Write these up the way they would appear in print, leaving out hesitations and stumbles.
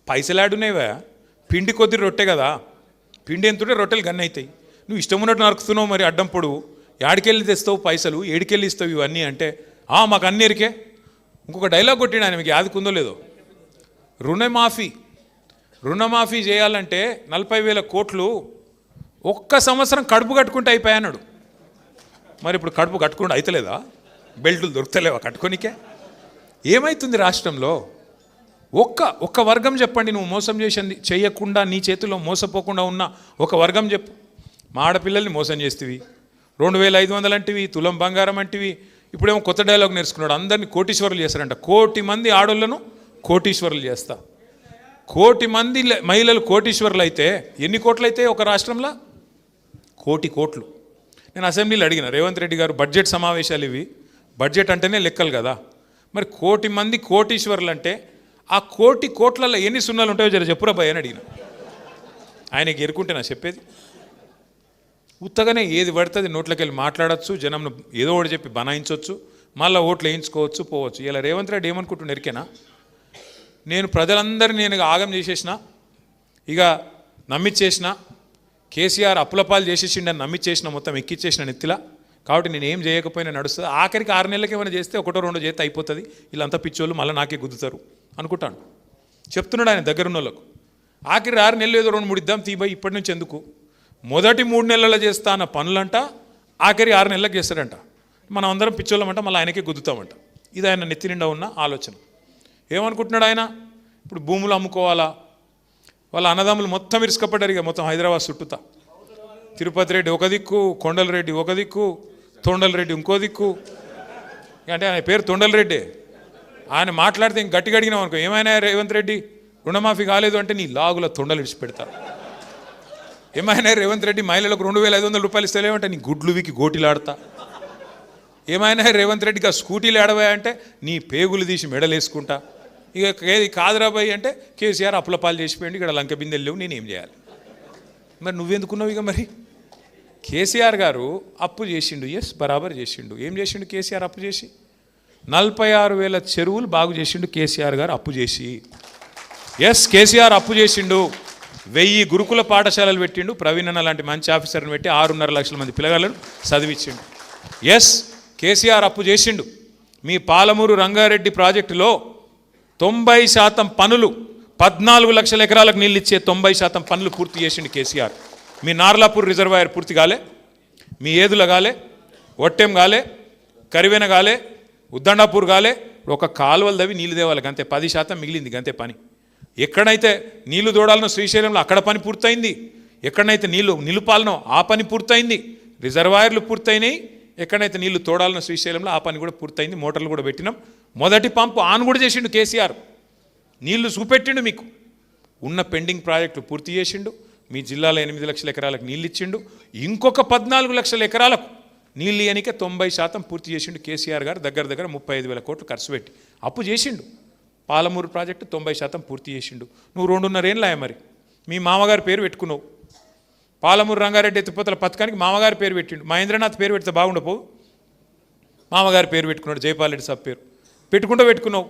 పైసలు ఆడునేవా, పిండి కొద్ది రొట్టె కదా, పిండి ఎంతుంటే రొట్టెలు గన్ని అవుతాయి. నువ్వు ఇష్టం ఉన్నట్టు నరుకుతున్నావు, మరి అడ్డం పొడువు ఏడికెళ్ళి తెస్తావు పైసలు, ఏడికెళ్ళి ఇస్తావు ఇవన్నీ అంటే మాకు అన్ని ఎరికే. ఇంకొక డైలాగ్ కొట్టిండు ఆయన, మీకు యాదకుందో లేదో, రుణమాఫీ చేయాలంటే 40,000 కోట్లు ఒక్క సంవత్సరం కడుపు కట్టుకుంటే అయిపోయాన్నాడు. మరి ఇప్పుడు కడుపు కట్టుకుంటూ అయితలేదా? బెల్టులు దొరుకుతలేవా కట్టుకోనికే? ఏమవుతుంది రాష్ట్రంలో? ఒక్క వర్గం చెప్పండి, నువ్వు మోసం చేసింది చేయకుండా నీ చేతిలో మోసపోకుండా ఉన్న ఒక వర్గం చెప్పు. మా ఆడపిల్లల్ని మోసం చేస్తేవి, 2,500 అంటివి, తులం బంగారం అంటివి. ఇప్పుడేమో కొత్త డైలాగ్ నేర్చుకున్నాడు, అందరినీ కోటీశ్వరులు చేస్తారంట. 1,000,000 మంది ఆడోళ్లను కోటీశ్వరులు చేస్తా. 1,000,000 మంది మహిళలు కోటీశ్వరులు అయితే ఎన్ని కోట్లు అయితే ఒక రాష్ట్రంలో? 1,000,000 కోట్లు. నేను అసెంబ్లీలో అడిగిన, రేవంత్ రెడ్డి గారు బడ్జెట్ సమావేశాలు ఇవి, బడ్జెట్ అంటేనే లెక్కలు కదా, మరి 1,000,000 మంది కోటీశ్వరులు అంటే ఆ 1,000,000 కోట్లలో ఎన్ని సున్నాలు ఉంటాయో జర చెప్పురా భయ్ అని అడిగిన. ఆయనకి ఎరుకుంటే నా చెప్పేది. ఉత్తగానే ఏది పడుతుంది నోట్లోకి వెళ్ళి మాట్లాడచ్చు, జనంను ఏదో ఒకటి చెప్పి బనాయించవచ్చు, మళ్ళీ ఓట్లు వేయించుకోవచ్చు, పోవచ్చు. ఇలా రేవంత్ రెడ్డి ఏమనుకుంటున్నా ఎరికేనా, నేను ప్రజలందరినీ నేను ఆగం చేసేసిన, ఇక నమ్మిచ్చేసిన, కేసీఆర్ అప్పులపాలు చేసేసిండని నమ్మిచ్చేసిన, మొత్తం ఎక్కిచ్చేసిన నెత్తిలా, కాబట్టి నేను ఏం చేయకపోయినా నడుస్తుంది. ఆఖరికి 6 నెలలకి ఏమైనా చేస్తే 1-2 చేస్తే అయిపోతుంది, వీళ్ళంతా పిచ్చోళ్ళు మళ్ళీ నాకే గుద్దుతారు అనుకుంటాను. చెప్తున్నాడు ఆయన దగ్గరున్న వాళ్ళకు. ఆఖరి 6 నెలలు ఏదో 2-3 ఇద్దాం తీబాయి, ఇప్పటి నుంచి ఎందుకు, మొదటి 3 నెలల్లో చేస్తా అన్న పనులంట ఆఖరి 6 నెలలకు చేస్తాడంట. మనం అందరం పిచ్చోళ్ళమంట, మళ్ళీ ఆయనకే గుద్దుతామంట. ఇది ఆయన నెత్తి నిండా ఉన్న ఆలోచన. ఏమనుకుంటున్నాడు ఆయన, ఇప్పుడు భూములు అమ్ముకోవాలా, వాళ్ళ అన్నదమ్ములు మొత్తం ఇరుసుకపడ్డారు. ఇక మొత్తం హైదరాబాద్ చుట్టూతా, తిరుపతి రెడ్డి ఒక దిక్కు, కొండల రెడ్డి ఒక దిక్కు, తొండల రెడ్డి ఇంకో దిక్కు. అంటే ఆయన పేరు తొండల రెడ్డి. ఆయన మాట్లాడితే ఇంక గట్టిగా అడిగినాం అనుకో, ఏమైనా రేవంత్ రెడ్డి రుణమాఫీ కాలేదు అంటే నీ లాగుల తొండలు ఇడిచిపెడతారు. ఏమైనా రేవంత్ రెడ్డి మహిళలకు 2,500 రూపాయలు ఇస్తలేమంటే నీ గుడ్లు వీకి గోటిలాడతా. ఏమైనా రేవంత్ రెడ్డికి ఆ స్కూటీలు ఆడవాయంటే నీ పేగులు తీసి మెడలేసుకుంటా. ఇక ఏది కాదురాబాయి అంటే కేసీఆర్ అప్పులపాలు చేసిపోయింది, ఇక్కడ లంక బిందెలు లేవు, నేనేం చేయాలి? మరి నువ్వెందుకున్నావు? ఇక మరి కేసీఆర్ గారు అప్పు చేసిండు, బరాబర్ చేసిండు. ఏం చేసిండు కేసీఆర్ అప్పు చేసి? 46,000 చెరువులు బాగు చేసిండు కేసీఆర్ గారు అప్పు చేసి. కేసీఆర్ అప్పు చేసిండు. 1000 గురుకుల పాఠశాలలు పెట్టిండు, ప్రవీణ్ అన్న లాంటి మంచి ఆఫీసర్ని పెట్టి 6.5 లక్షల మంది పిల్లగాళ్ళను చదివించిండు. కేసీఆర్ అప్పు చేసిండు. మీ పాలమూరు రంగారెడ్డి ప్రాజెక్టులో 90% పనులు, 14 లక్షల ఎకరాలకు నీళ్ళు ఇచ్చే 90% పనులు పూర్తి చేసిండు కేసీఆర్. మీ నార్లాపూర్ రిజర్వాయర్ పూర్తి కాలే, మీ ఏదుల కాలే, ఒట్టెం కాలే, కరివెన కాలే, ఉద్దండాపూర్ కాలే. ఒక కాలువలు తవ్వి నీళ్ళు తేవాలి అంతే, 10% మిగిలింది అంతే పని. ఎక్కడైతే నీళ్లు దూడాలనో శ్రీశైలంలో అక్కడ పని పూర్తయింది, ఎక్కడైతే నీళ్లు నిలుపాలనో ఆ పని పూర్తయింది, రిజర్వాయర్లు పూర్తయినాయి. ఎక్కడైతే నీళ్లు తోడాలనో శ్రీశైలంలో ఆ పని కూడా పూర్తయింది, మోటార్లు కూడా పెట్టినాం. మొదటి పంపు ఆన్ కూడా చేసిండు కేసీఆర్, నీళ్లు చూపెట్టిండు. మీకు ఉన్న పెండింగ్ ప్రాజెక్టులు పూర్తి చేసిండు. మీ జిల్లాలో 8 లక్షల ఎకరాలకు నీళ్ళు ఇచ్చిండు. ఇంకొక 14 లక్షల ఎకరాలకు నీళ్ళు ఇయనికే 90% పూర్తి చేసిండు కేసీఆర్ గారు. దగ్గర 35,000 కోట్లు ఖర్చు పెట్టి అప్పు చేసిండు. పాలమూరు ప్రాజెక్టు 90% పూర్తి చేసిండు. నువ్వు 2.5 ఏళ్ళ మరి మీ మామగారి పేరు పెట్టుకున్నావు. పాలమూరు రంగారెడ్డి ఎత్తిపోతల పథకానికి మామగారి పేరు పెట్టిండు. మహేంద్రనాథ్ పేరు పెడితే బాగుండపో, మామగారి పేరు పెట్టుకున్నాడు, జైపాల్ రెడ్డి సాబ్ పేరు పెట్టుకున్నావు.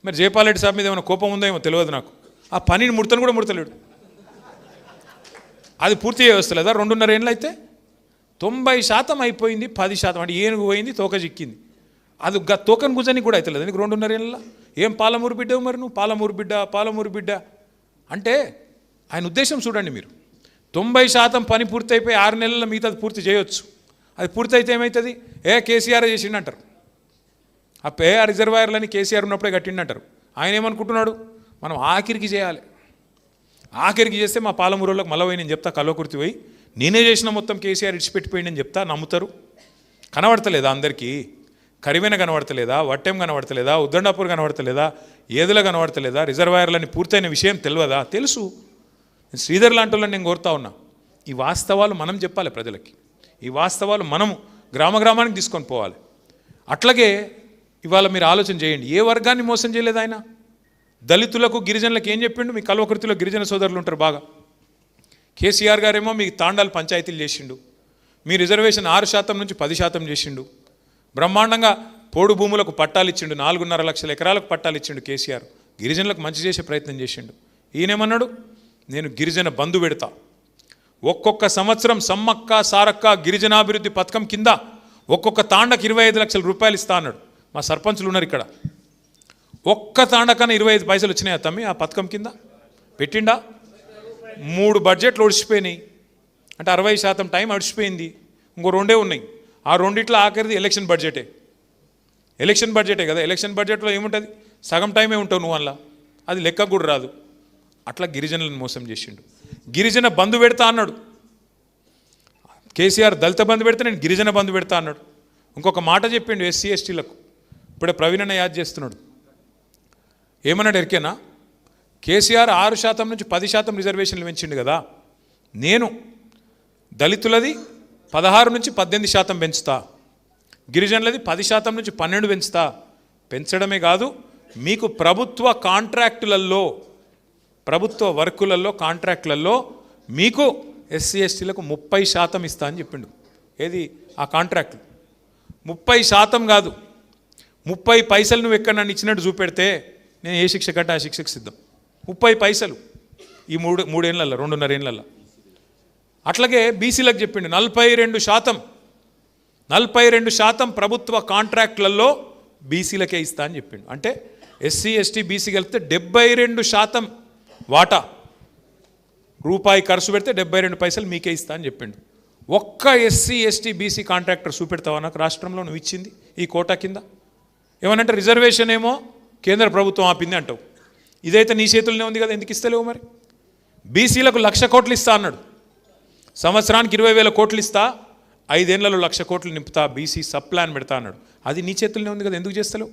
మరి జైపాల్ రెడ్డి సాబ్ మీద ఏమైనా కోపం ఉందో ఏమో తెలియదు నాకు. ఆ పనిని ముడతను కూడా ముడతలేడు. అది పూర్తి చేయవస్తలేదా? 2.5 ఏళ్ళు అయితే 90% అయిపోయింది, 10% అంటే ఏనుగు పోయింది, తోక చిక్కింది. అది తోకను గుజానికి కూడా అవుతలేదు నీకు 2.5 ఏళ్ళ. ఏం పాలమూరు బిడ్డవు మరి నువ్వు? పాలమూరు బిడ్డ అంటే ఆయన ఉద్దేశం చూడండి మీరు. 90% పని పూర్తి అయిపోయి 6 నెలల మిగతా పూర్తి చేయొచ్చు. అది పూర్తి అయితే ఏమవుతుంది? కేసీఆర్ చేసిండంటారు. ఆ రిజర్వాయర్లని కేసీఆర్ ఉన్నప్పుడే కట్టిండంటారు. ఆయన ఏమనుకుంటున్నాడు, మనం ఆఖరికి చేయాలి, ఆఖరికి చేస్తే మా పాలమూరులోకి మళ్ళీ పోయి నేను చెప్తా, కల్వకుర్తి పోయి నేనే చేసిన మొత్తం కేసీఆర్ ఇడిచిపెట్టిపోయింది అని చెప్తా. నమ్ముతారు. కనబడతలేదా అందరికీ? కరివెన కనబడతలేదా? వట్టెం కనబడతలేదా? ఉద్దండాపూర్ కనబడతలేదా? ఏదుల కనబడతలేదా? రిజర్వాయర్లని పూర్తయిన విషయం తెలియదా? తెలుసు. శ్రీధర్ లాంటి వాళ్ళని నేను కోరుతా ఉన్నా, ఈ వాస్తవాలు మనం చెప్పాలి ప్రజలకి. ఈ వాస్తవాలు మనము గ్రామానికి తీసుకొని పోవాలి. అట్లాగే ఇవాళ మీరు ఆలోచన చేయండి, ఏ వర్గాన్ని మోసం చేయలేదు ఆయన. దళితులకు గిరిజనులకు ఏం చెప్పిండు? మీ కల్వకుర్తిలో గిరిజన సోదరులు ఉంటారు బాగా. కేసీఆర్ గారేమో మీకు తాండాలు పంచాయతీలు చేసిండు, మీ రిజర్వేషన్ 6% నుంచి 10% చేసిండు. బ్రహ్మాండంగా పోడు భూములకు పట్టాలు ఇచ్చిండు, 4.5 లక్షల ఎకరాలకు పట్టాలు ఇచ్చిండు కేసీఆర్. గిరిజనులకు మంచి చేసే ప్రయత్నం చేసిండు. ఈయనేమన్నాడు, నేను గిరిజన బంధు పెడతా, ఒక్కొక్క సంవత్సరం సమ్మక్క సారక్క గిరిజనాభివృద్ధి పథకం కింద ఒక్కొక్క తాండకు 25 లక్షల రూపాయలు ఇస్తా అన్నాడు. మా సర్పంచులు ఉన్నారు ఇక్కడ. ఒక్క తాండకన్నా 25 పైసలు వచ్చినాయా తమ్మి ఆ పథకం కింద పెట్టిండా? 3 బడ్జెట్లు ఒడిచిపోయినాయి, అంటే 60% టైం అడిచిపోయింది. ఇంకో 2 ఉన్నాయి. ఆ రెండిట్లో ఆఖరిది ఎలక్షన్ బడ్జెటే కదా. ఎలక్షన్ బడ్జెట్లో ఏముంటుంది, సగం టైమే ఉంటావు నువ్వు అలా, అది లెక్క కూడా రాదు. అట్లా గిరిజనులను మోసం చేసిండు. గిరిజన బంధు పెడతా అన్నాడు కేసీఆర్. దళిత బంధు పెడితే నేను గిరిజన బంధు పెడతా అన్నాడు. ఇంకొక మాట చెప్పిండు ఎస్సీ ఎస్టీలకు. ఇప్పుడే ప్రవీణన్న యాద్ చేస్తున్నాడు. ఏమన్నాడు ఎరికేనా, కేసీఆర్ 6% నుంచి 10% రిజర్వేషన్లు పెంచిండు కదా, నేను దళితులది 16 నుంచి 18% పెంచుతా, గిరిజనులది 10% నుంచి 12 పెంచుతా. పెంచడమే కాదు, మీకు ప్రభుత్వ కాంట్రాక్టులలో, ప్రభుత్వ వర్కులలో, కాంట్రాక్టులలో మీకు ఎస్సీ ఎస్టీలకు 30% ఇస్తా అని చెప్పిండు. ఏది ఆ కాంట్రాక్ట్? 30% కాదు, 30 పైసలు నువ్వు ఎక్కడ నన్ను ఇచ్చినట్టు చూపెడితే నేను ఏ శిక్ష కట్ట ఆ శిక్షకు సిద్ధం. 30 పైసలు ఈ 3 ఏళ్ళల్లో, 2.5 ఏళ్ళల్లో. అట్లాగే బీసీలకు చెప్పిండు 42% ప్రభుత్వ కాంట్రాక్టులలో బీసీలకే ఇస్తా అని చెప్పిండు. అంటే ఎస్సీ ఎస్టీ బీసీ కలిపితే 72% వాటా, రూపాయి ఖర్చు పెడితే 72 పైసలు మీకే ఇస్తా అని చెప్పిండు. ఒక్క ఎస్సీ ఎస్టీ బీసీ కాంట్రాక్టర్ చూపెడతావా నాకు రాష్ట్రంలో నువ్వు ఇచ్చింది ఈ కోటా కింద? ఏమనంటే రిజర్వేషన్ ఏమో కేంద్ర ప్రభుత్వం ఆపింది అంటావు, ఇదైతే నీ చేతుల్లోనే ఉంది కదా, ఎందుకు ఇస్తలేవు మరి? బీసీలకు 1,00,000 కోట్లు ఇస్తా అన్నాడు, సంవత్సరానికి 20,000 కోట్లు ఇస్తా, 5 ఏళ్లలో 1,00,000 కోట్లు నింపుతా, బీసీ సబ్ ప్లాన్ పెడతా అన్నాడు. అది నీ చేతుల్లోనే ఉంది కదా, ఎందుకు చేస్తలేవు?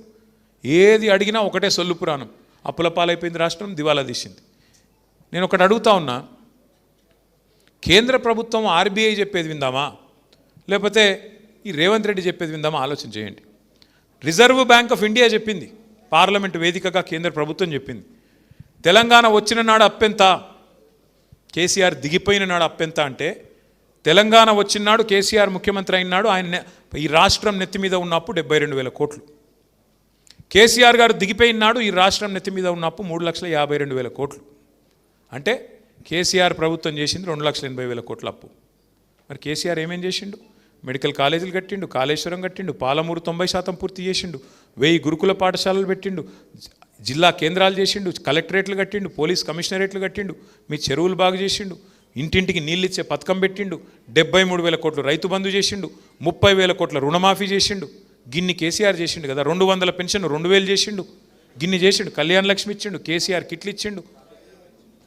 ఏది అడిగినా ఒకటే సొల్లు పురాణం. అప్పుల పాలైపోయింది రాష్ట్రం, దివాలా తీసింది. నేను ఒకటి అడుగుతా ఉన్నా, కేంద్ర ప్రభుత్వం ఆర్బీఐ చెప్పేది విందామా, లేకపోతే ఈ రేవంత్ రెడ్డి చెప్పేది విందామా? ఆలోచన చేయండి. రిజర్వ్ బ్యాంక్ ఆఫ్ ఇండియా చెప్పింది, పార్లమెంటు వేదికగా కేంద్ర ప్రభుత్వం చెప్పింది, తెలంగాణ వచ్చిన నాడు అప్పెంత, కేసీఆర్ దిగిపోయిన నాడు అప్పెంత అంటే, తెలంగాణ వచ్చిన నాడు కేసీఆర్ ముఖ్యమంత్రి అయినాడు, ఆయన ఈ రాష్ట్రం నెత్తి మీద ఉన్నప్పుడు 72,000 కోట్లు. కేసీఆర్ గారు దిగిపోయిన నాడు ఈ రాష్ట్రం నెత్తి మీద ఉన్నప్పుడు 3,52,000 కోట్లు. అంటే కేసీఆర్ ప్రభుత్వం చేసింది 2,80,000 కోట్ల అప్పు. మరి కేసీఆర్ ఏమేం చేసిండు? మెడికల్ కాలేజీలు కట్టిండు, కాళేశ్వరం కట్టిండు, పాలమూరు 90% పూర్తి చేసిండు, 1000 గురుకుల పాఠశాలలు పెట్టిండు, జిల్లా కేంద్రాలు చేసిండు, కలెక్టరేట్లు కట్టిండు, పోలీస్ కమిషనరేట్లు కట్టిండు, మీ చెరువులు బాగు చేసిండు, ఇంటింటికి నీళ్ళు ఇచ్చే పథకం పెట్టిండు, 73,000 కోట్లు రైతు బంధు చేసిండు, 30,000 కోట్ల రుణమాఫీ చేసిండు. గిన్ని కేసీఆర్ చేసిండు కదా. 200 పెన్షన్ 2,000 చేసిండు, గిన్ని చేసిండు. కళ్యాణ లక్ష్మి ఇచ్చిండు, కేసీఆర్ కిట్లు ఇచ్చిండు.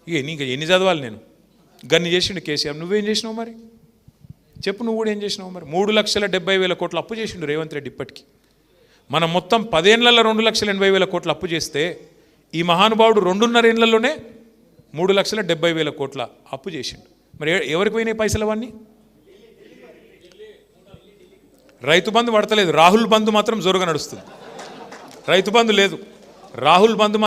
ఇక నీకు ఎన్ని చదవాలి నేను? గన్ని చేసిండు కేసీఆర్. నువ్వేం చేసినావు మరి చెప్పు? నువ్వు కూడా ఏం చేసినావు మరి? 3,70,000 కోట్ల అప్పు చేసిండు రేవంత్ రెడ్డి ఇప్పటికీ. మనం మొత్తం 10 ఏళ్లలో 2,80,000 కోట్ల అప్పు చేస్తే, ఈ మహానుభావుడు 2.5 ఏళ్లలోనే 3,70,000 కోట్ల అప్పు చేసిండు. మరి ఎవరికి పోయినాయి పైసలు అవన్నీ? రైతు బంధు పడతలేదు, రాహుల్ బంధు మాత్రం జోరుగా నడుస్తుంది. రైతు బంధు లేదు, రాహుల్ బంధు